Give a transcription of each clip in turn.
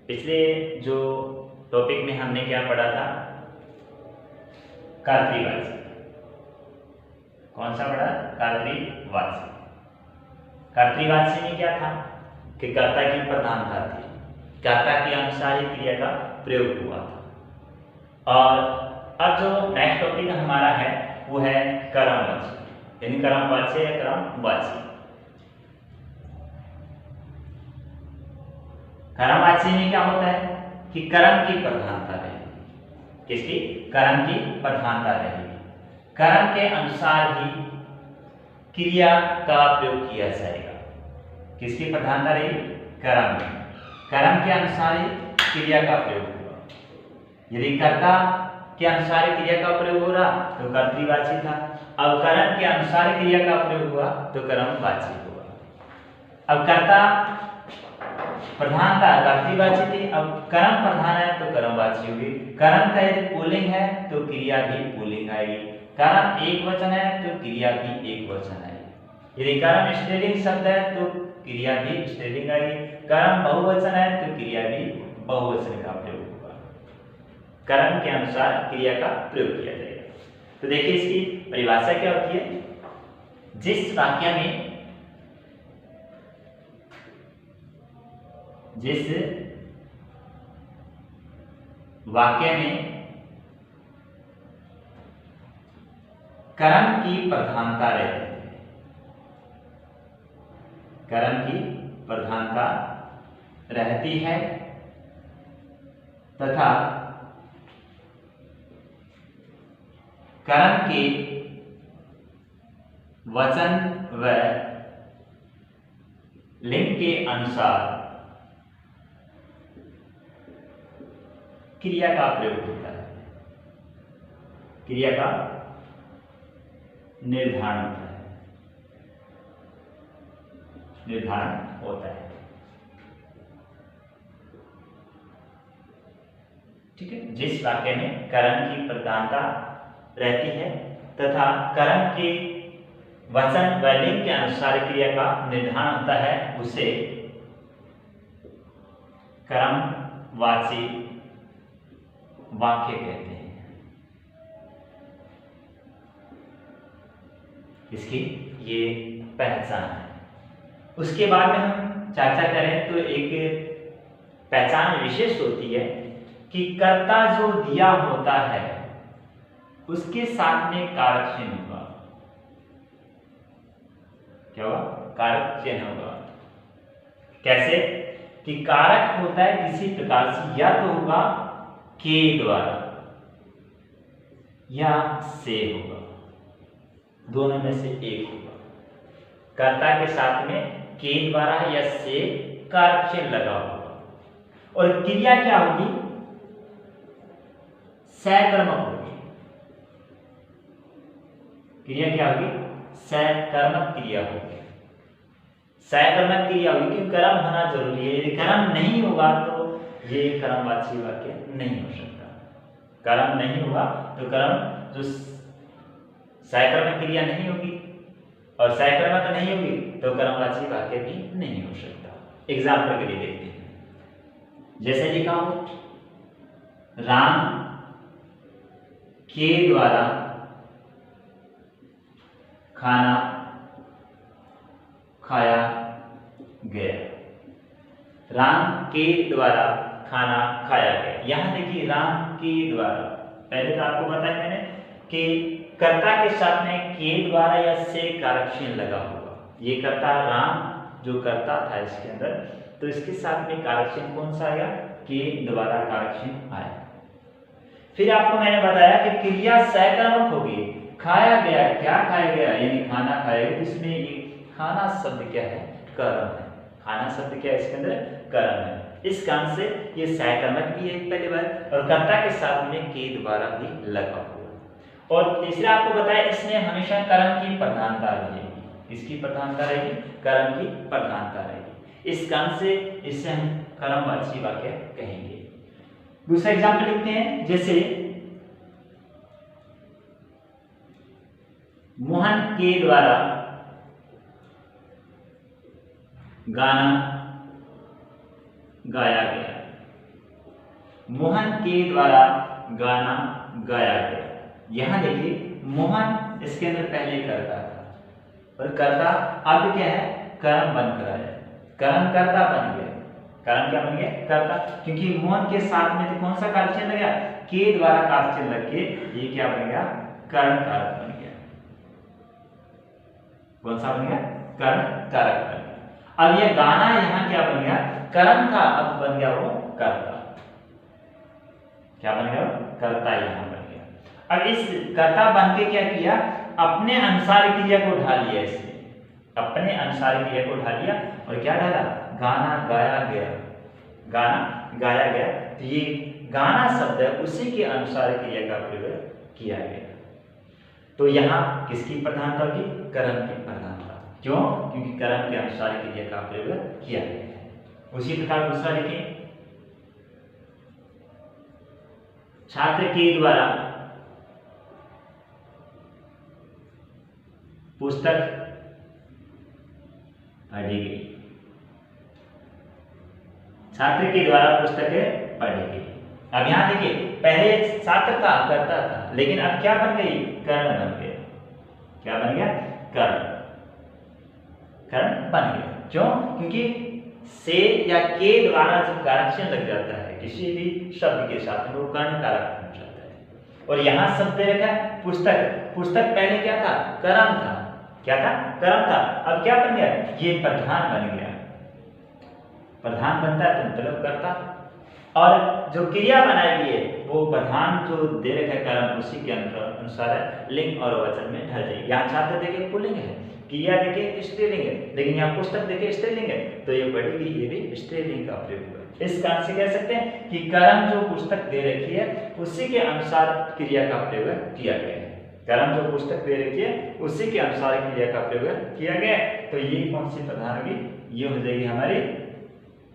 पिछले जो टॉपिक में हमने क्या पढ़ा था, कर्तृवाची। कौन सा पढ़ा? कर्तृवाची। कर्तृवाची में क्या था कि कर्ता की प्रधानता थी, कर्ता के अनुसार ही क्रिया का प्रयोग हुआ था। और अब जो नेक्स्ट टॉपिक हमारा है वो है कर्मवाची, यानी कर्मवाची या कर्मवाची। कर्मवाची में क्या होता है कि कर्म की प्रधानता रहेगी। किसकी? कर्म की प्रधानता रहेगी। कर्म के अनुसार ही क्रिया का प्रयोग किया जाएगा। किसकी प्रधानता रहेगी? कर्म में। कर्म के अनुसार ही क्रिया का प्रयोग होगा। यदि कर्ता के अनुसार क्रिया का प्रयोग हो रहा तो कर्तृवाची था। अब कर्म के अनुसार क्रिया का प्रयोग हुआ तो कर्मवाची होगा। अब कर्ता प्रधानता कर्तृवाची थी, अब कर्म प्रधान है तो कर्मवाची होगी। कर्म का यदि पुल्लिंग है तो क्रिया भी पुल्लिंग आएगी। कर्म एक वचन है तो क्रिया भी एक वचन आएगी। यदि कर्म स्त्रीलिंग शब्द है तो क्रिया भी स्त्रीलिंग आएगी। कर्म बहुवचन है तो क्रिया भी बहुवचन का प्रयोग होगा। कर्म के अनुसार क्रिया का प्रयोग किया जाएगा। तो देखिए इसकी परिभाषा क्या होती है। जिस वाक्य में कर्म की प्रधानता रहती है, कर्म की प्रधानता रहती है तथा कर्म के वचन व लिंग के अनुसार क्रिया का प्रयोग होता है, क्रिया का निर्धारण होता है। ठीक है। जिस वाक्य में कर्म की प्रधानता रहती है तथा कर्म के वचन व लिंग के अनुसार क्रिया का निर्धारण होता है उसे कर्मवाची वाक्य कहते हैं। इसकी ये पहचान है। उसके बाद में हम चर्चा करें तो एक पहचान विशेष होती है कि कर्ता जो दिया होता है उसके साथ में कारक चिन्ह होगा। क्या होगा? कारक चिन्ह होगा। कैसे? कि कारक होता है किसी प्रकार से, या तो होगा के द्वारा या से होगा, दोनों में से एक होगा। कर्ता के साथ में के द्वारा या से कारक चिन्ह लगा होगा। और क्रिया क्या होगी? सकर्मक होगी। क्रिया क्या होगी? सकर्मक क्रिया होगी। सकर्मक क्रिया होगी क्योंकि कर्म होना जरूरी है। यदि कर्म नहीं होगा तो ये कर्मवाची वाक्य नहीं हो सकता। कर्म नहीं होगा तो कर्म जो सकर्मक क्रिया नहीं होगी और सकर्मक नहीं होगी तो कर्मवाची वाक्य भी नहीं हो सकता। एग्जाम्पल के लिए देखते हैं। जैसे लिखा हो, राम के द्वारा खाना खाया गया। राम के द्वारा खाना खाया गया। यहां देखिए राम के द्वारा, पहले तो आपको बताया मैंने कि कर्ता के साथ में के द्वारा या से कारक चिन्ह लगा होगा। ये कर्ता राम जो कर्ता था इसके अंदर, तो इसके साथ में कारक चिन्ह कौन सा आएगा? के द्वारा कारक चिन्ह आएगा। फिर आपको मैंने बताया कि क्रिया सकर्मक होगी। खाया गया, क्या खाया गया? यानी खाना खाया गया। इसमें ये खाना शब्द क्या है? कर्म है। खाना शब्द क्या है? इसके अंदर कर्म है। इस कारण से ये सकर्मक भी है पहली बार, और कर्ता के साथ में के द्वारा भी लगा हुआ। और तीसरा आपको बताया इसमें हमेशा कर्म की प्रधानता रहेगी। इसकी प्रधानता रहेगी, कर्म की प्रधानता रहेगी। इस कारण से इससे हम कर्मवाची वाक्य कहेंगे। दूसरा एग्जाम्पल लिखते हैं। जैसे मोहन के द्वारा गाना गाया गया। मोहन के द्वारा गाना गाया गया। यहाँ देखिए मोहन इसके अंदर पहले करता था और करता अब क्या है, कर्म बनकर आया, कर्म कर्ता बन गया। कर्म क्या बन गया, कर्ता, क्योंकि मोहन के साथ में तो कौन सा कारक लग गया, के द्वारा कारक लग के ये क्या बन गया, कर्म कारक बन गया। कौन सा बन गया, कर्म कारक बन गया। अब ये गाना यहाँ क्या बन गया, कर्म था, अब बन गया वो कर्ता। क्या बन गया, कर्ता यहाँ बन गया। अब इस कर्ता बन के क्या किया, अपने अनुसार क्रिया को ढाल लिया, इसने अपने अनुसार क्रिया को ढाल लिया और क्या डाला, गाना गाया गया, गाना गाया गया। तो ये गाना शब्द है उसी के अनुसार क्रिया का प्रयोग किया गया। तो यहाँ किसकी प्रधानता होगी, कर्म की प्रधानता। क्यों, क्योंकि कर्म के अनुसार क्रिया का प्रयोग किया गया है। उसी प्रकार दूसरा लिखें, छात्र के द्वारा पुस्तक पढ़ी गई, छात्र के द्वारा पुस्तकें पढ़ी गई। अब यहाँ देखिए पहले छात्र था, करता था, लेकिन अब क्या बन गई, कर्ण बन गया। क्या बन गया, कर्ण, कर्ण बन गया। क्यों, क्योंकि से या के द्वारा जब कारक लग जाता है किसी भी शब्द के साथ वो कर्ण कारक बन जाता है। और यहाँ शब्द दे रखा है पुस्तक, पुस्तक पहले क्या था, कर्म था, क्या था, कर्म था, अब क्या बन गया, ये प्रधान बन गया। प्रधान बनता है तो मतलब करता, और जो क्रिया बनाई गई है वो प्रधान जो दे रखा है कर्म उसी के अनुसार लिंग और वचन में ढल जाएगी। यहाँ छात्र देखे पुल्लिंग है, क्रिया देखे स्त्रीलिंग है, लेकिन यहाँ पुस्तक देखे स्त्रीलिंग है, तो ये पढ़ेगी ये भी स्त्रीलिंग का प्रयोग है। इस कारण से कह सकते हैं कि कर्म जो पुस्तक दे रखी है उसी के अनुसार क्रिया का प्रयोग किया गया है। कर्म जो पुस्तक दे रखी है उसी के अनुसार क्रिया का प्रयोग किया गया है। तो ये कौन सी प्रधान होगी, ये हो जाएगी हमारी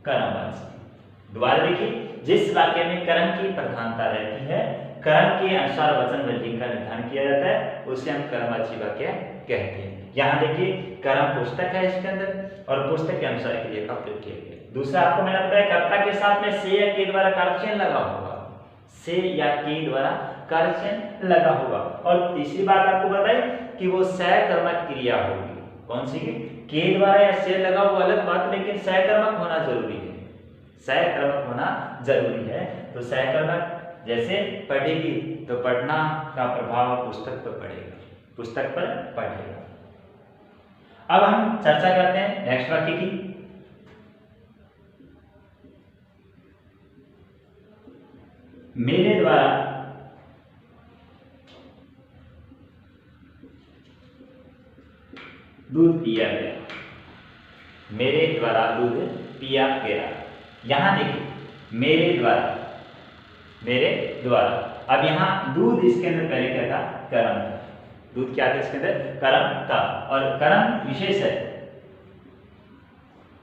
कर्मवाची। दोबारा देखिए, जिस वाक्य में कर्म की प्रधानता रहती है, कर्म के अनुसार वचन व लिंग का निर्धारण किया जाता है, उसे हम कर्मवाची वाक्य कहते हैं। यहाँ देखिए कर्म पुस्तक है इसके अंदर और पुस्तक के अनुसार क्रिया का प्रयोग किया गया। दूसरा आपको मैंने बताया कर्ता के साथ में से या के द्वारा कारक चिन्ह लगा होगा, से या के द्वारा कारक चिन्ह लगा होगा। और तीसरी बात आपको बताई कि वो सहकर्मक क्रिया होगी। कौन सी, के द्वारा या से लगा हुआ अलग बात, लेकिन सहकर्मक होना जरूरी है, सहकर्मक होना जरूरी है। तो सहकर्मक जैसे पढ़ेगी तो पढ़ना का प्रभाव पुस्तक पर पड़ेगा, पुस्तक पर पढ़ेगा। अब हम चर्चा करते हैं नेक्स्ट वाक्य की। मेरे द्वारा दूध पिया गया, मेरे द्वारा दूध पिया गया। यहां देखिए मेरे द्वारा, मेरे द्वारा, अब यहां दूध इसके अंदर पहले क्या था, कर्म था। दूध क्या था इसके अंदर, कर्म था, और कर्म विशेष है,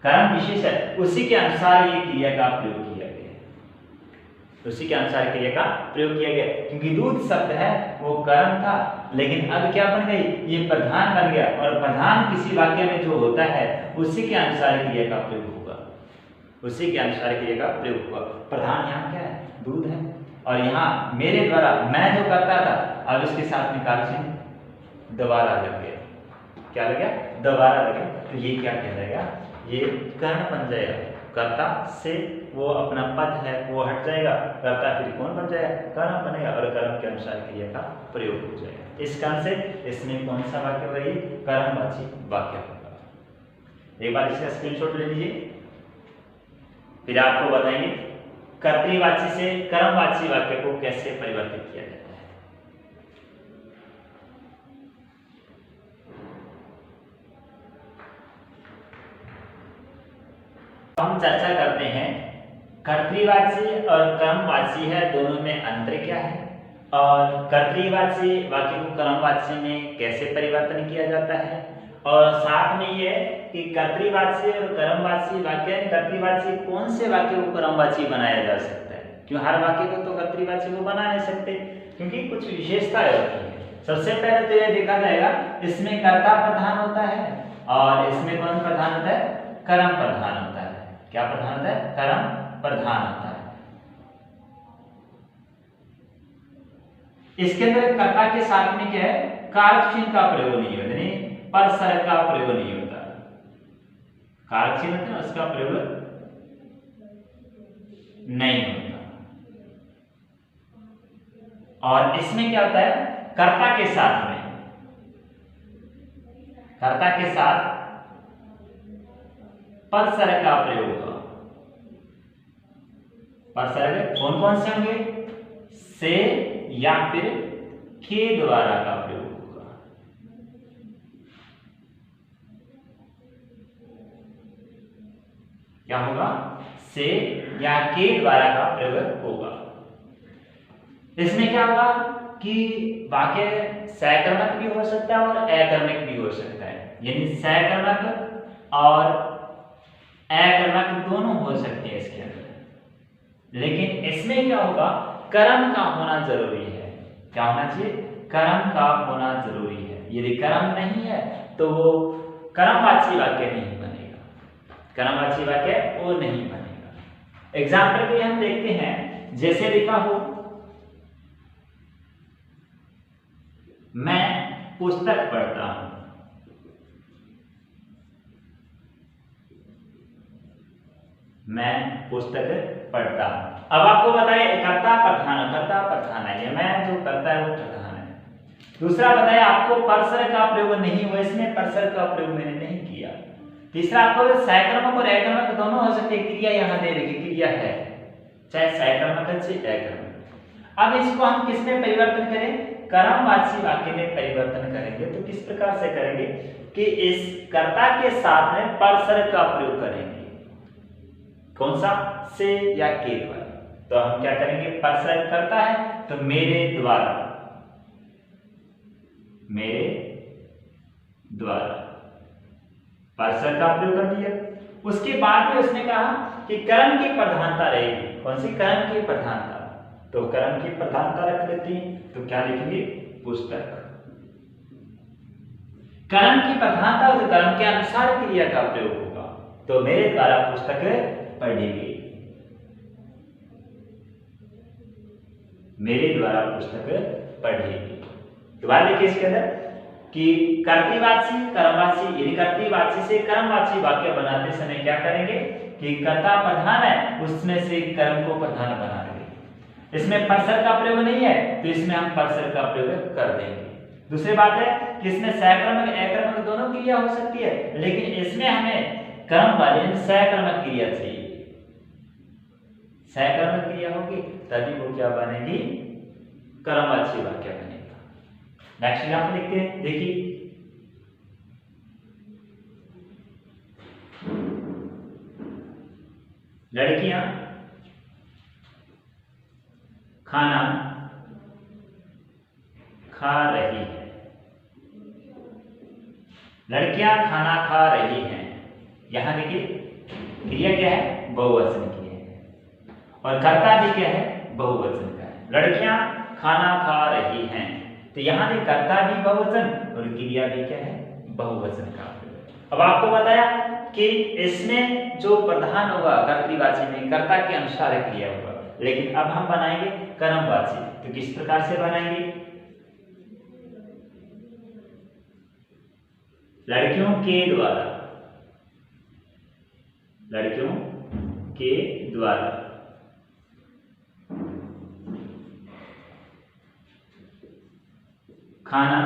कर्म विशेष है, उसी के अनुसार ये क्रिया का प्रयोग किया गया, उसी के अनुसार क्रिया का प्रयोग किया गया। क्योंकि दूध शब्द है वो कर्म था, लेकिन अब क्या बन गई, ये प्रधान बन गया, और प्रधान किसी वाक्य में जो होता है उसी के अनुसार क्रिया का प्रयोग होगा, उसी के अनुसार क्रिया का प्रयोग हुआ। प्रधान यहाँ क्या है, दूध है, और यहाँ मेरे द्वारा मैं जो करता था, अब इसके साथ में कारक चिन्ह दोबारा लग गया, क्या लग गया, दोबारा लग गया। तो ये क्या कहलाएगा, ये कर्ण बन जाएगा। कर्ता से वो अपना पद है वो हट जाएगा, कर्ता फिर कौन बन जाएगा, कर्म बनेगा, और कर्म के अनुसार क्रिया का प्रयोग हो जाएगा। इस कारण से इसमें कौन सा वाक्य होगा, ये कर्मवाची वाक्य होगा। एक बार इसका स्क्रीनशॉट ले लीजिए, फिर आपको बताएंगे कर्तृवाची से कर्मवाची वाक्य को कैसे परिवर्तित किया जाता है। हम चर्चा करते हैं कर्तृवाची और कर्मवाची है, दोनों में अंतर क्या है, और कर्तृवाची वाक्य को कर्मवाची में कैसे परिवर्तन किया जाता है, और साथ में ये कि कर्तृवाची और कर्मवाची वाक्य, कर्तृवाची कौन से वाक्य को कर्मवाची बनाया जा सकता है, क्यों हर वाक्य को तो कर्तृवाची को बना नहीं सकते, क्योंकि कुछ विशेषताएं होती है। सबसे पहले तो यह देखा जाएगा इसमें कर्ता प्रधान होता है, और इसमें कौन प्रधान होता है, कर्म प्रधान होता है। क्या प्रधान होता है, कर्म प्रधान होता है। इसके अंदर कर्ता के साथ में क्या है, कारक चिन्ह का प्रयोग नहीं होता, यानी परसर का प्रयोग नहीं होता। कारक चिन्ह होता है उसका प्रयोग नहीं होता। और इसमें क्या होता है, कर्ता के साथ में, कर्ता के साथ परसर का प्रयोग होगा। परसर कौन कौन से होंगे, से या फिर के द्वारा का प्रयोग होगा। क्या होगा, से या के द्वारा का प्रयोग होगा। इसमें क्या होगा कि वाक्य सकर्मक भी हो सकता है और अकर्मक भी हो सकता है, यानी सकर्मक और अकर्मक दोनों हो सकते हैं इसके अंदर। लेकिन इसमें क्या होगा, कर्म का होना जरूरी है। क्या होना चाहिए, कर्म का होना जरूरी है। यदि कर्म नहीं है तो वो कर्मवाची वाक्य नहीं बनेगा, कर्मवाची वाक्य वो नहीं बनेगा। एग्जाम्पल के लिए हम देखते हैं, जैसे लिखा हो, मैं पुस्तक पढ़ता हूं। मैं पुस्तक पढ़ता हूं। अब आपको बताइए, कर्ता प्रधान है, मैं जो करता है वो प्रधान है। दूसरा बताइए आपको परसर का प्रयोग नहीं हुआ, इसमें परसर का प्रयोग मैंने नहीं किया। तीसरा आपको सकर्मक और अकर्मक दोनों हो सकते हैं, क्रिया यहां दे रखी, क्रिया है, चाहे सकर्मक है चाहे अकर्मक। अब इसको हम किस में परिवर्तन करें, कर्मवाची वाक्य में परिवर्तन करेंगे। तो किस प्रकार से करेंगे कि इस कर्ता के साथ में परसर का प्रयोग करेंगे। कौन सा, से या के द्वारा। तो हम क्या करेंगे, परसर करता है तो मेरे द्वारा, मेरे द्वारा परसर का प्रयोग कर दिया। उसके बाद में उसने कहा कि कर्म की प्रधानता रहेगी। कौन सी, कर्म की प्रधानता। तो कर्म की प्रधानता रख लेते हैं, तो क्या लिखेंगे, पुस्तक। कर्म की प्रधानता तो कर्म के अनुसार क्रिया का प्रयोग होगा। तो मेरे द्वारा पुस्तक पढ़ी गई, मेरे द्वारा पुस्तक पढ़ी गई। दोबारा देखिए इसके अंदर कि कर्तृवाची कर्मवाची, यदि कर्तृवाची से कर्मवाची वाक्य बनाते समय क्या करेंगे कि कर्ता प्रधान है, उसमें से कर्म को प्रधान बना देंगे। इसमें परसर का प्रयोग नहीं है तो इसमें हम परसर का प्रयोग कर देंगे। दूसरी बात है कि इसमें सकर्मक अकर्मक दोनों क्रिया हो सकती है, लेकिन इसमें हमें कर्म वाली सकर्मक क्रिया चाहिए। सकर्मक क्रिया होगी तभी वो क्या बनेगी, कर्मवाची वाक्य बनेगा। नेक्स्ट एग्जांपल लिखते हैं, देखिए लड़कियां खाना खा रही है। लड़कियां खाना खा रही हैं। यहां देखिए क्रिया क्या है, बहुवचन की है, और कर्ता भी क्या है, बहुवचन का है। लड़कियां खाना खा रही हैं, तो यहां भी कर्ता भी बहुवचन और क्रिया भी क्या है, बहुवचन का। अब आपको बताया कि इसमें जो प्रधान होगा कर्तृवाची में कर्ता के अनुसार क्रिया होगा, लेकिन अब हम बनाएंगे कर्मवाची। तो किस प्रकार से बनाएंगे, लड़कियों के द्वारा, लड़कियों के द्वारा खाना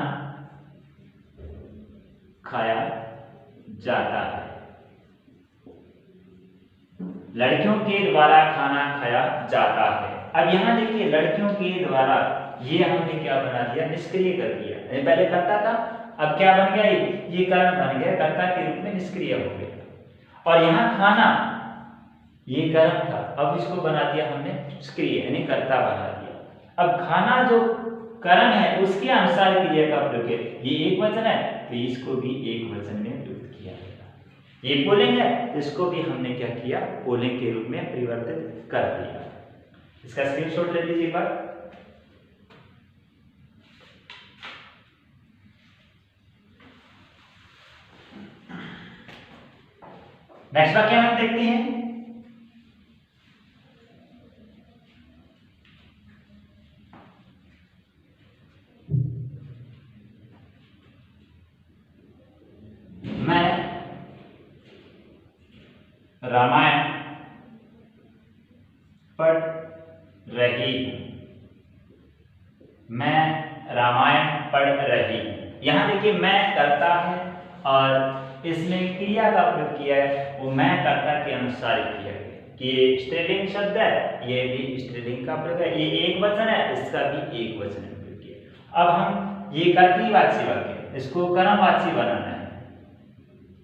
खाया जाता है। लड़कियों के द्वारा खाना खाया जाता है। अब यहां देखिए लड़कियों के द्वारा, ये हमने क्या बना दिया, निष्क्रिय कर दिया। पहले करता था, अब क्या बन गया, ये कर्म बन गया, कर्ता के रूप में निष्क्रिय हो गया। और यहाँ खाना ये कर्म था, अब इसको बना दिया हमने सक्रिय, यानी कर्ता बना दिया। अब खाना जो कर्म है उसके अनुसार क्रिया का प्रयोग है। ये एक वचन है तो इसको भी एक वचन में प्रयुक्त किया जाएगा। ये पुल्लिंग है तो इसको भी हमने क्या किया, पुल्लिंग के रूप में परिवर्तित कर दिया। इसका स्क्रीनशॉट ले लीजिए एक बार। नेक्स्ट वाक्य हम देखते हैं, पढ़ रही हूं, मैं रामायण पढ़ रही हूं। यहां देखिए मैं कर्ता है और इसमें क्रिया का प्रयोग किया है, वो मैं कर्ता के अनुसार किया है कि ये स्त्रीलिंग शब्द है, ये भी स्त्रीलिंग का प्रयोग है, ये एक वचन है, इसका भी एक वचन में प्रयोग किया। अब हम ये कर्तृवाची वाक्य, इसको कर्मवाची बनाना है।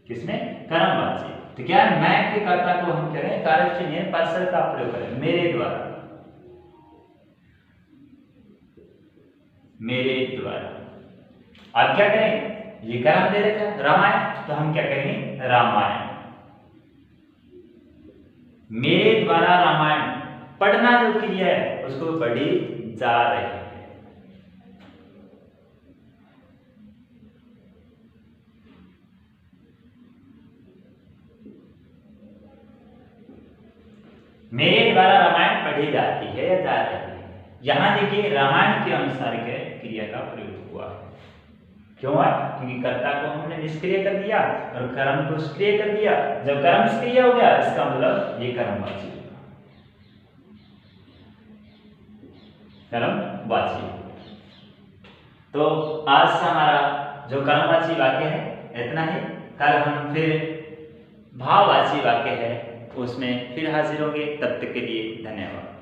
किसमें? कर्मवाची। तो क्या है, मैं के कर्ता को हम कह रहे हैं कारक चिन्ह पर्सन का प्रयोग करें, मेरे द्वारा, मेरे द्वारा। अब क्या करें, ये कर्म दे रखा है रामायण, तो हम क्या करेंगे, रामायण, मेरे द्वारा रामायण। पढ़ना जो क्रिया है उसको पढ़ी जा रही है। मेरे द्वारा रामायण पढ़ी जाती है या जा रही है। यहां देखिए रामायण के अनुसार के क्रिया का प्रयोग हुआ है। क्यों है? क्योंकि कर्ता को हमने निष्क्रिय कर दिया और कर्म को सक्रिय कर दिया। जब कर्म सक्रिय हो गया इसका मतलब ये कर्मवाची होगा, कर्मवाची। तो आज से हमारा जो कर्मवाची वाक्य है इतना ही। कल हम फिर भाववाची वाक्य है उसमें फिर हाजिर होंगे। तब तक के लिए धन्यवाद।